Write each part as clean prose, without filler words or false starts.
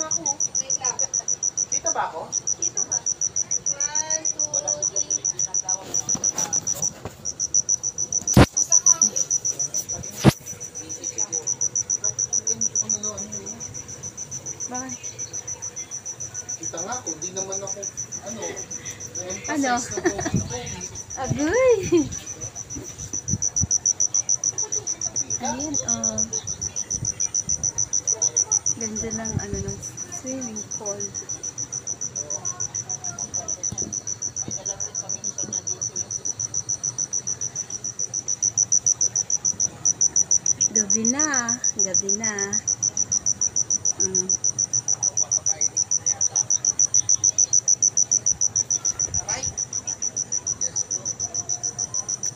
nga ako. Wait lang. Kita ba ako? Kita ba? 1, 2, 3. Bakit? Kita nga ako, hindi naman ako, Ano? na-emphasize na pogi na pogi. Agoy! Ayan, oh. Ganda ng ano ng swimming pool. Gabi na, gabi na.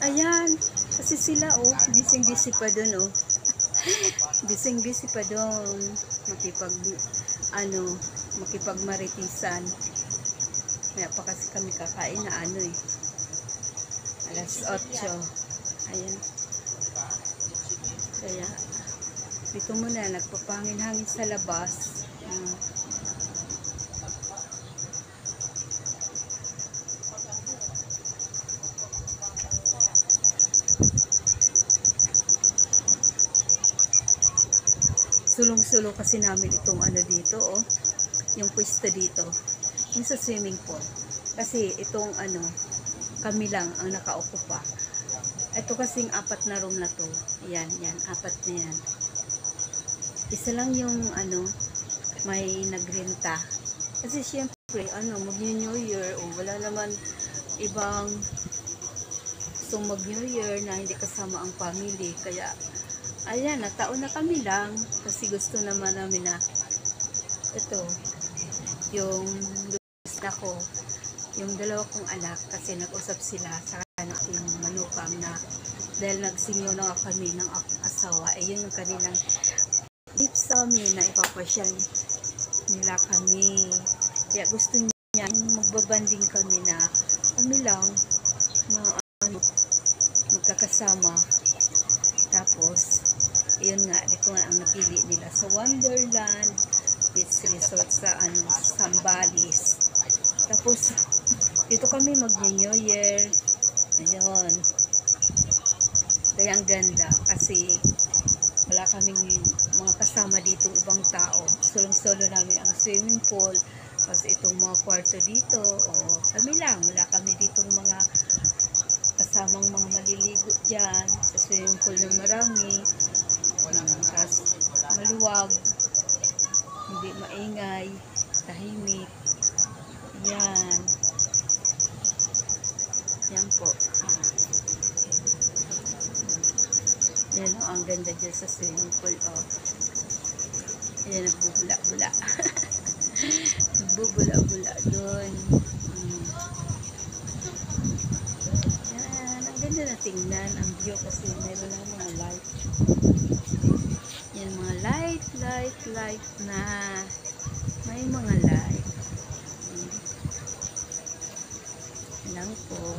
Ayan, kasi sila oh, busy-busy pa dun oh. Busy-busy pa dun. Makipagmaritisan. Kaya pa kasi kami kakain na ano eh. Alas 8. Ayan. Kaya, dito muna, nagpapangin-hangin sa labas. Sulong-sulong kasi namin itong ano dito, oh. Yung pwesto dito. Yung sa swimming pool. Kasi itong ano, kami lang ang nakaukupa. Ito kasing 4 na room na to. Yan, 4 na yan. Isa lang yung ano, may nagrenta. Kasi syempre, ano, mag-New Year, o wala naman ibang gusto mag-New Year na hindi kasama ang family. Kaya, ayan, nataon na kami lang. Kasi gusto naman namin na, ito, yung gusto ko, yung 2 kong anak, kasi nag-usap sila sa anak yung manukang na dahil nagsinyo na kami ng asawa, eh yun yung kanilang gift sa amin na ipapasyal nila kami. Kaya gusto niya yung magbabanding kami na kami lang na ano, magkakasama. Tapos yun nga, dito nga ang napili nila sa Wonderland Beach Resort sa ano, Zambales. Tapos dito kami mag-New Year. Ayun. Kaya ang ganda kasi wala kaming mga kasama dito ibang tao. Solo namin ang swimming pool. Kasi itong mga kwarto dito, kami lang. Wala kami ditong mga kasamang mga maliligo dyan sa swimming pool na marami. Tapos maluwag, hindi maingay, tahimik. Yan. Yan po. Yan o, ang ganda dyan sa swimming pool. Oh. Ayan, nagbubula-bula. Nagbubula-bula doon. Yan, ang ganda na tingnan. Ang view kasi meron lang mga light. Yan, mga light na. May mga light. Lang po.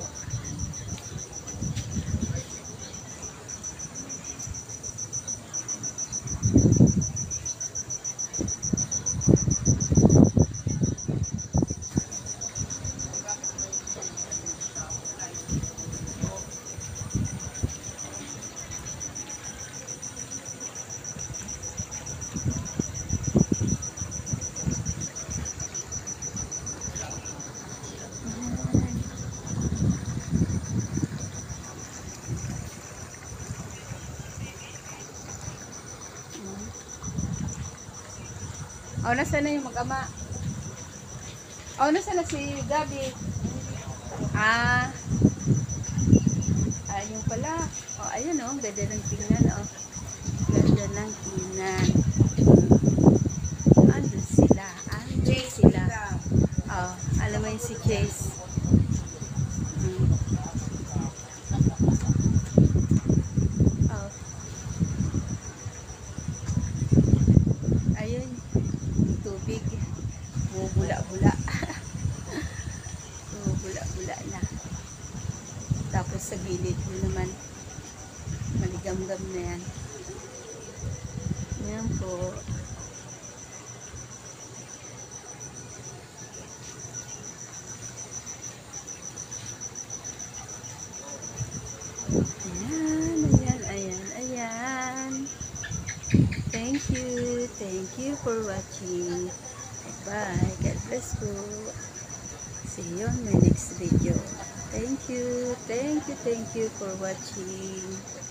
Oh, nasa na yung mag-ama? Oh, nasa na si Gabi? Ayun pala. Oh, ayun oh, ganda ng tingnan oh. Ganda ng tingnan. Andun sila. Oh, alam mo yun si Chase. Oh. Ayun. Tubig. Bubula-bula. Bubula-bula na. Tapos sa gilid mo naman, maligamgam na yan. Yan po. Thank you for watching. Bye. God bless po. See you on my next video. Thank you for watching.